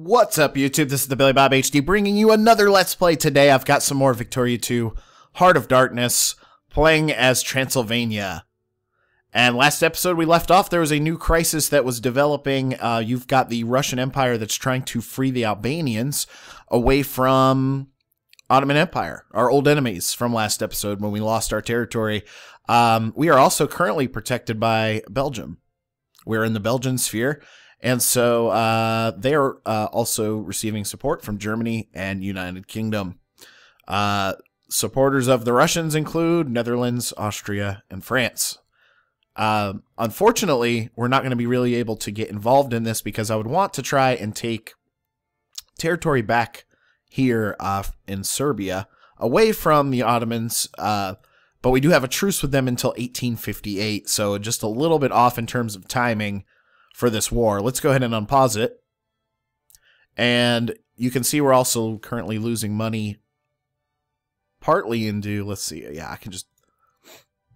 What's up, YouTube? This is TheBillyBobHD bringing you another Let's Play today. I've got some more Victoria 2 Heart of Darkness, playing as Transylvania. And last episode we left off, there was a new crisis that was developing. You've got the Russian Empire that's trying to free the Albanians away from Ottoman Empire, our old enemies from last episode when we lost our territory. We are also currently protected by Belgium. We're in the Belgian sphere. And so they are also receiving support from Germany and United Kingdom. Supporters of the Russians include Netherlands, Austria, and France. Unfortunately, we're not going to be really able to get involved in this because I would want to try and take territory back here in Serbia away from the Ottomans. But we do have a truce with them until 1858, so just a little bit off in terms of timing for this war. Let's go ahead and unpause it. And you can see we're also currently losing money partly into, let's see, yeah, I can just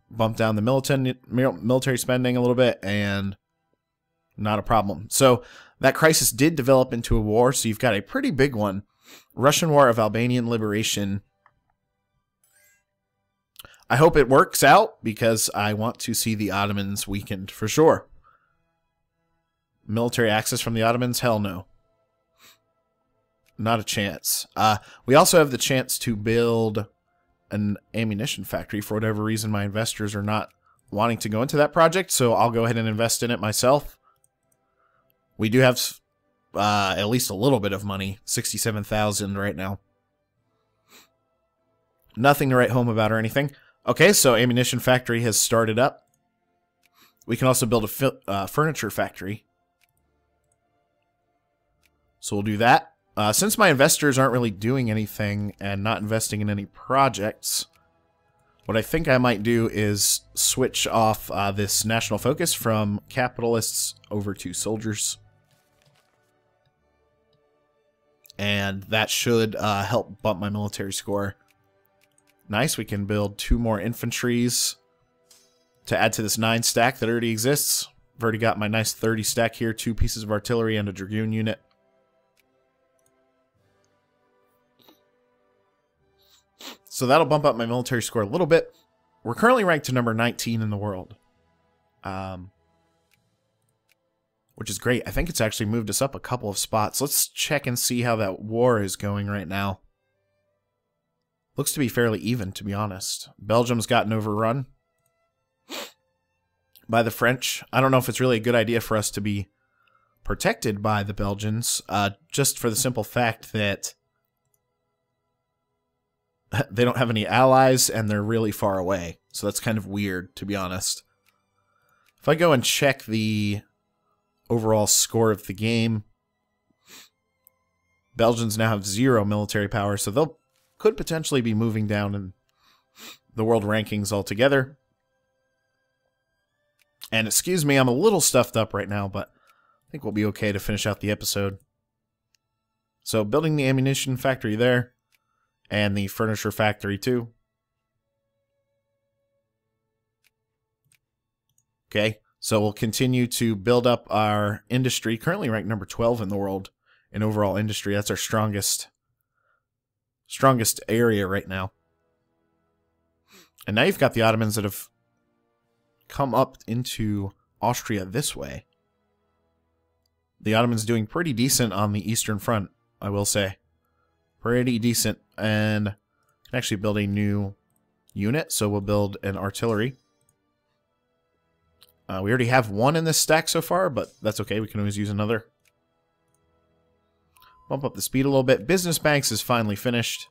bump down the military spending a little bit and not a problem. So that crisis did develop into a war, so you've got a pretty big one. Russian War of Albanian Liberation. I hope it works out because I want to see the Ottomans weakened for sure. Military access from the Ottomans? Hell no. Not a chance. We also have the chance to build an ammunition factory. For whatever reason, my investors are not wanting to go into that project, so I'll go ahead and invest in it myself. We do have at least a little bit of money. 67,000 right now. Nothing to write home about or anything. Okay, so ammunition factory has started up. We can also build a furniture factory. So we'll do that. Since my investors aren't really doing anything and not investing in any projects, what I think I might do is switch off this national focus from capitalists over to soldiers. And that should help bump my military score. Nice, we can build 2 more infantries to add to this 9 stack that already exists. I've already got my nice 30 stack here, 2 pieces of artillery and a dragoon unit. So that'll bump up my military score a little bit. We're currently ranked to number 19 in the world. Which is great. I think it's actually moved us up a couple of spots. Let's check and see how that war is going right now. Looks to be fairly even, to be honest. Belgium's gotten overrun by the French. I don't know if it's really a good idea for us to be protected by the Belgians, just for the simple fact that they don't have any allies, and they're really far away. So that's kind of weird, to be honest. If I go and check the overall score of the game, Belgians now have 0 military power, so they'll could potentially be moving down in the world rankings altogether. And excuse me, I'm a little stuffed up right now, but I think we'll be okay to finish out the episode. So building the ammunition factory there. And the furniture factory, too. Okay, so we'll continue to build up our industry. Currently ranked number 12 in the world in overall industry. That's our strongest area right now. And now you've got the Ottomans that have come up into Austria this way. The Ottomans doing pretty decent on the Eastern Front, I will say. Pretty decent, and can actually build a new unit, so we'll build an artillery. We already have 1 in this stack so far, but that's okay, we can always use another. Bump up the speed a little bit. Business banks is finally finished.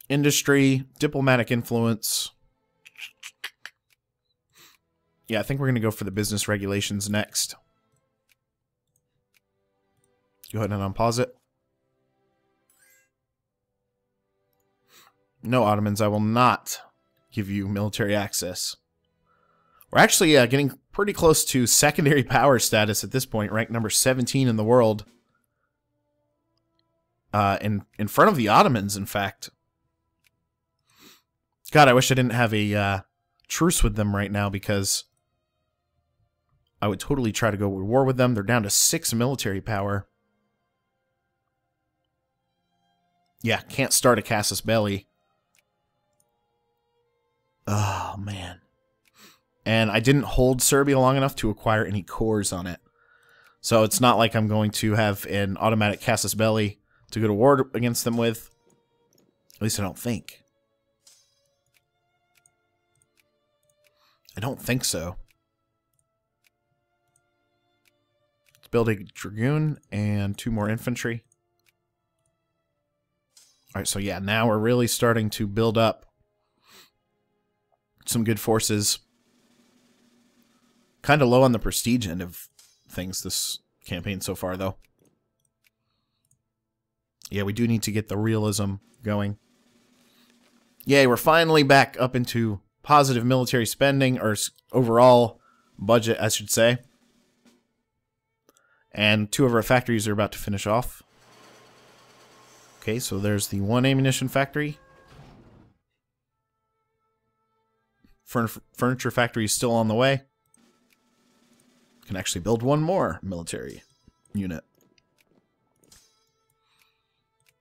Industry, diplomatic influence. Yeah, I think we're going to go for the business regulations next. Go ahead and unpause it. No, Ottomans, I will not give you military access. We're actually getting pretty close to secondary power status at this point, ranked number 17 in the world. In front of the Ottomans, in fact. God, I wish I didn't have a truce with them right now because I would totally try to go to war with them. They're down to 6 military power. Yeah, can't start a casus belli. Oh, man. And I didn't hold Serbia long enough to acquire any cores on it. So it's not like I'm going to have an automatic casus belli to go to war against them with. At least I don't think. I don't think so. Let's build a dragoon and 2 more infantry. Alright, so yeah, now we're really starting to build up some good forces. Kind of low on the prestige end of things this campaign so far, though. Yeah, we do need to get the realism going. Yay, we're finally back up into positive military spending, or overall budget, I should say. And 2 of our factories are about to finish off. Okay, so there's the 1 ammunition factory. Furniture factory is still on the way. Can actually build 1 more military unit.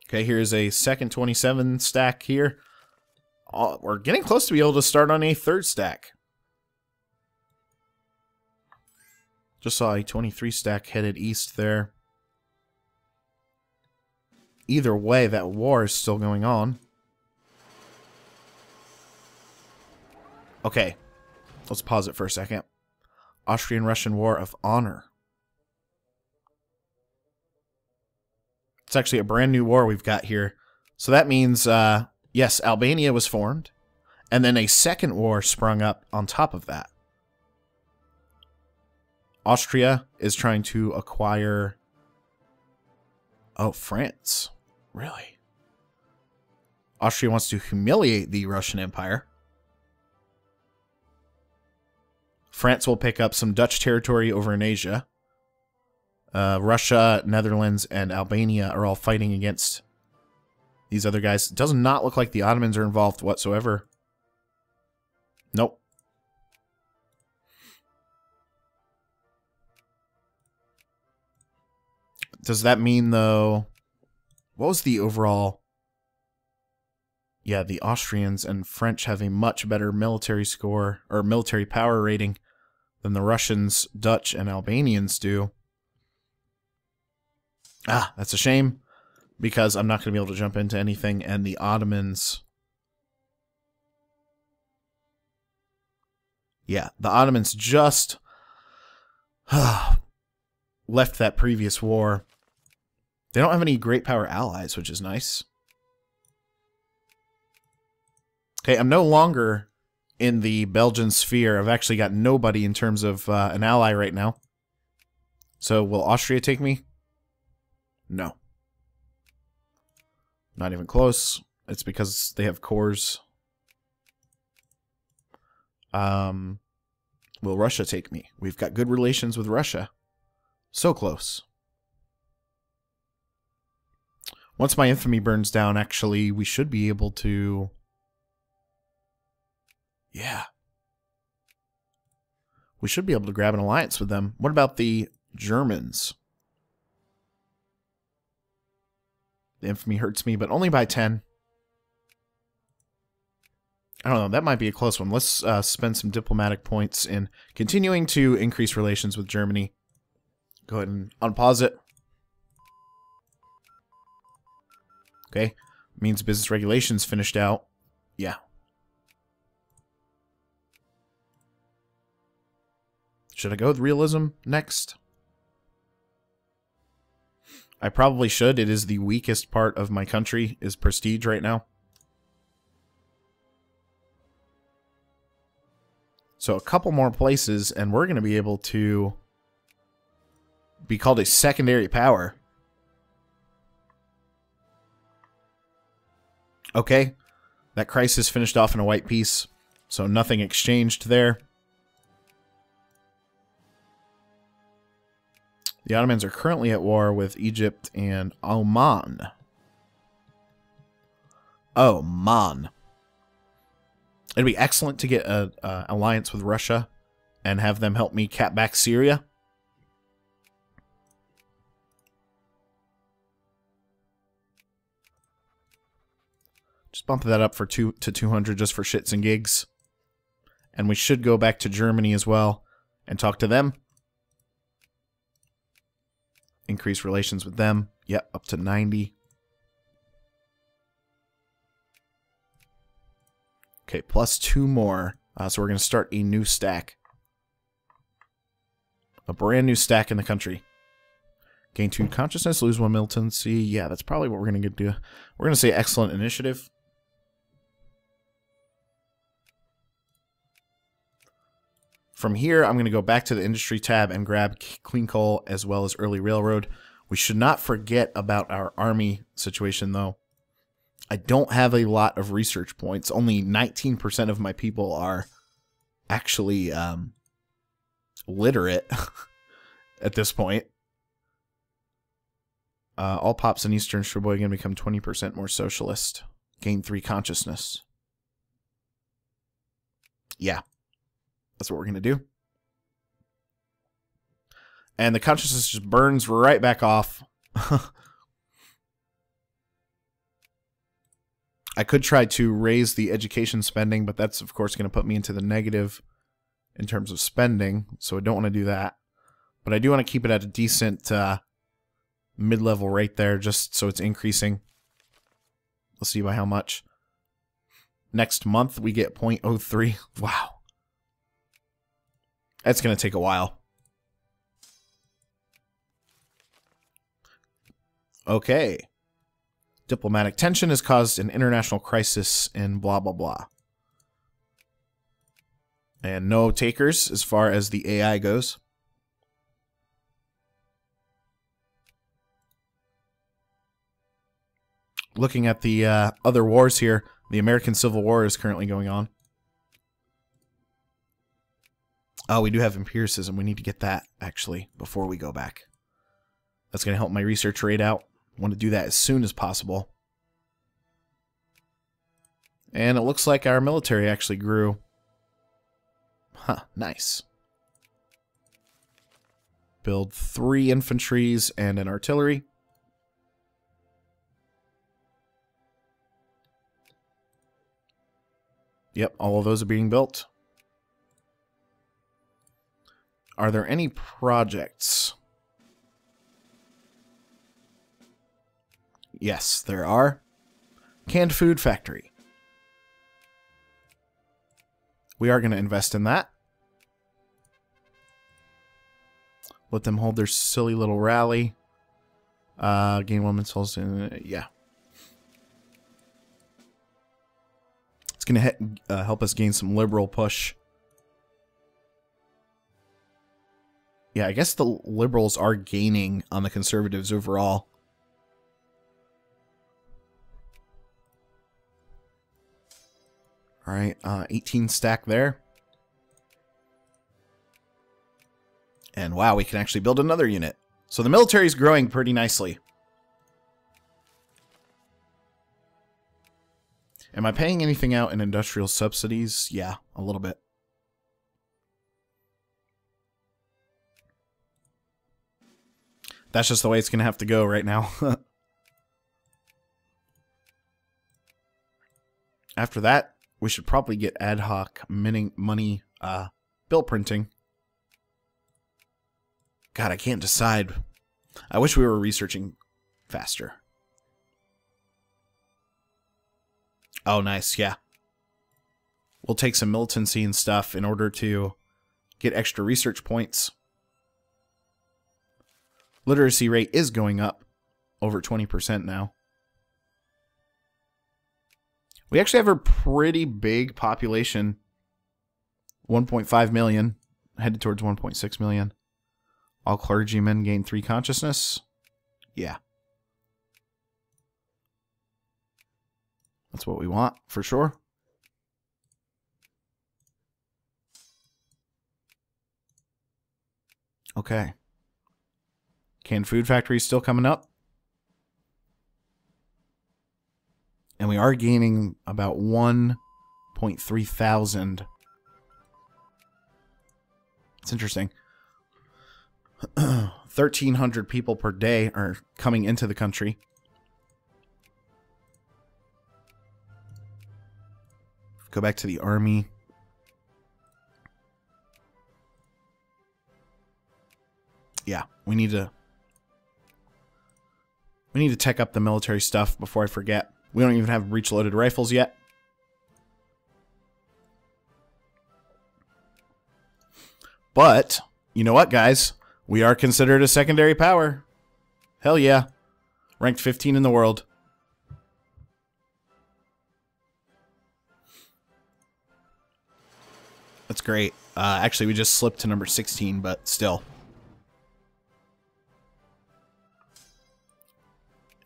Okay, here's a second 27 stack here. We're getting close to be able to start on a 3rd stack. Just saw a 23 stack headed east there. Either way, that war is still going on. Okay, let's pause it for a second. Austrian-Russian War of Honor. It's actually a brand new war we've got here. So that means, yes, Albania was formed, and then a second war sprung up on top of that. Austria is trying to acquire... Oh, France. Really? Austria wants to humiliate the Russian Empire. France will pick up some Dutch territory over in Asia. Russia, Netherlands, and Albania are all fighting against these other guys. It does not look like the Ottomans are involved whatsoever. Nope. Does that mean, though... What was the overall... Yeah, the Austrians and French have a much better military score, or military power rating, than the Russians, Dutch, and Albanians do. Ah, that's a shame, because I'm not going to be able to jump into anything, and the Ottomans... Yeah, the Ottomans just left that previous war. They don't have any great power allies, which is nice. Okay, I'm no longer in the Belgian sphere. I've actually got nobody in terms of an ally right now. So, will Austria take me? No. Not even close. It's because they have cores. Will Russia take me? We've got good relations with Russia. So close. Once my infamy burns down, actually, we should be able to... Yeah. We should be able to grab an alliance with them. What about the Germans? The infamy hurts me, but only by 10. I don't know, that might be a close one. Let's spend some diplomatic points in continuing to increase relations with Germany. Go ahead and unpause it. Okay, means business regulations finished out. Yeah. Should I go with realism next? I probably should. It is the weakest part of my country, is prestige right now. So a couple more places, and we're going to be able to be called a secondary power. Okay, that crisis finished off in a white peace, so nothing exchanged there. The Ottomans are currently at war with Egypt and Oman. Oman. It'd be excellent to get an alliance with Russia and have them help me cap back Syria. Just bump that up for 200 just for shits and gigs. And we should go back to Germany as well and talk to them. Increase relations with them. Yep, up to 90. Okay, plus 2 more. So we're going to start a new stack. A brand new stack in the country. Gain 2 consciousness, lose 1 militancy. Yeah, that's probably what we're going to do. We're going to say excellent initiative. From here, I'm going to go back to the industry tab and grab clean coal as well as early railroad. We should not forget about our army situation, though. I don't have a lot of research points. Only 19% of my people are actually literate at this point. All pops in Eastern Sheboygan become 20% more socialist. Gain 3 consciousness. Yeah. That's what we're going to do. And the consciousness just burns right back off. I could try to raise the education spending, but that's, of course, going to put me into the negative in terms of spending, so I don't want to do that. But I do want to keep it at a decent mid-level rate there, just so it's increasing. Let's see by how much. Next month, we get 0.03. Wow. That's going to take a while. Okay. Diplomatic tension has caused an international crisis in blah, blah, blah. And no takers as far as the AI goes. Looking at the other wars here, the American Civil War is currently going on. Oh, we do have empiricism. We need to get that, actually, before we go back. That's going to help my research rate out. I want to do that as soon as possible. And it looks like our military actually grew. Huh, nice. Build 3 infantries and an artillery. Yep, all of those are being built. Are there any projects? Yes, there are. Canned food factory. We are going to invest in that. Let them hold their silly little rally. Gain 1 souls. Yeah. It's going to help us gain some liberal push. Yeah, I guess the liberals are gaining on the conservatives overall. All right, 18 stack there. And wow, we can actually build another unit. So the military is growing pretty nicely. Am I paying anything out in industrial subsidies? Yeah, a little bit. That's just the way it's going to have to go right now. After that, we should probably get ad hoc money bill printing. God, I can't decide. I wish we were researching faster. Oh, nice, yeah. We'll take some militancy and stuff in order to get extra research points. Literacy rate is going up over 20% now. We actually have a pretty big population. 1.5 million, headed towards 1.6 million. All clergymen gain 3 consciousness. Yeah. That's what we want, for sure. Okay. Canned food factory still coming up. And we are gaining about 1 3,000. It's interesting. 1,300 people per day are coming into the country. Go back to the army. Yeah, we need to tech up the military stuff before I forget. We don't even have breech-loaded rifles yet. But, you know what, guys? We are considered a secondary power. Hell yeah. Ranked 15 in the world. That's great. Actually, we just slipped to number 16, but still.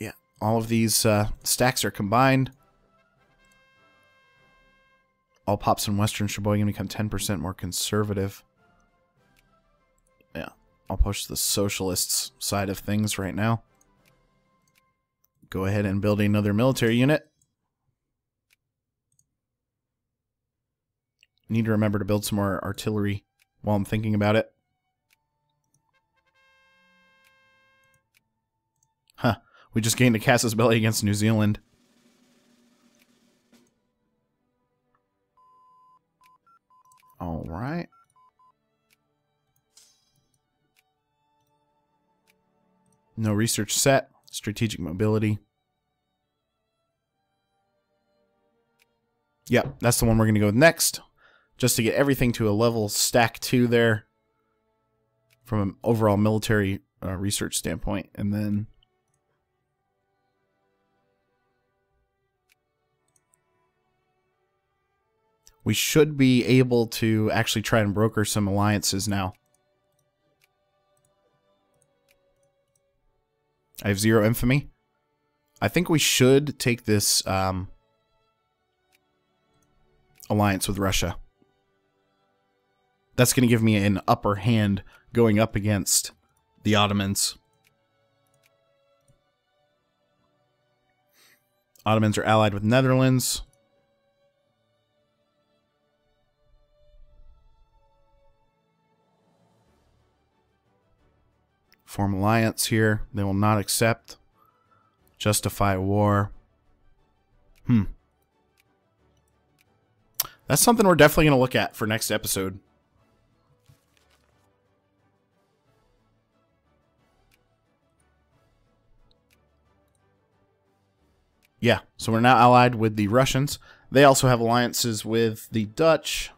Yeah, all of these stacks are combined. All pops in Western Sheboygan become 10% more conservative. Yeah, I'll push the socialists side of things right now. Go ahead and build another military unit. Need to remember to build some more artillery while I'm thinking about it. Huh. We just gained a casus belli against New Zealand. Alright. No research set. Strategic mobility. Yep, that's the one we're going to go with next. Just to get everything to a level stack 2 there. From an overall military research standpoint. And then... we should be able to actually try and broker some alliances now. I have 0 infamy. I think we should take this alliance with Russia. That's going to give me an upper hand going up against the Ottomans. Ottomans are allied with Netherlands. Form alliance here. They will not accept. Justify war. That's something we're definitely going to look at for next episode. Yeah, so we're now allied with the Russians. They also have alliances with the Dutch,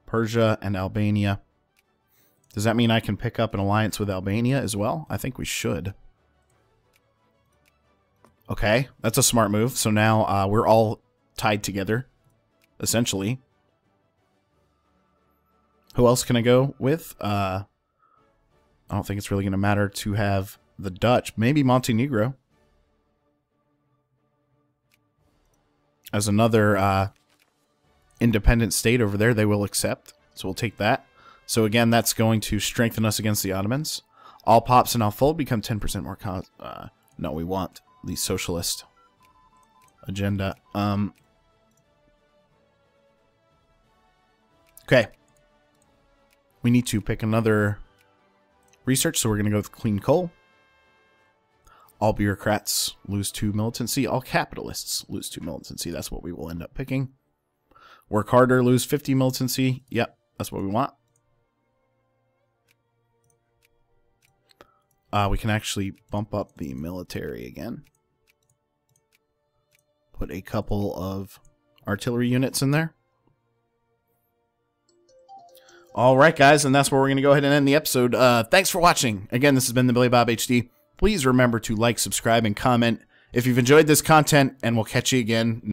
Persia, and Albania. Does that mean I can pick up an alliance with Albania as well? I think we should. Okay, that's a smart move. So now we're all tied together, essentially. Who else can I go with? I don't think it's really going to matter to have the Dutch. Maybe Montenegro. As another independent state over there, they will accept. So we'll take that. So again, that's going to strengthen us against the Ottomans. All pops and all fold become 10% more no, we want the socialist agenda. Okay. We need to pick another research, so we're going to go with clean coal. All bureaucrats lose 2 militancy. All capitalists lose 2 militancy. That's what we will end up picking. Work harder, lose 50 militancy. Yep, that's what we want. We can actually bump up the military again. Put a couple of artillery units in there. Alright, guys, and that's where we're going to go ahead and end the episode. Thanks for watching. Again, this has been TheBillyBobHD. Please remember to like, subscribe, and comment if you've enjoyed this content, and we'll catch you again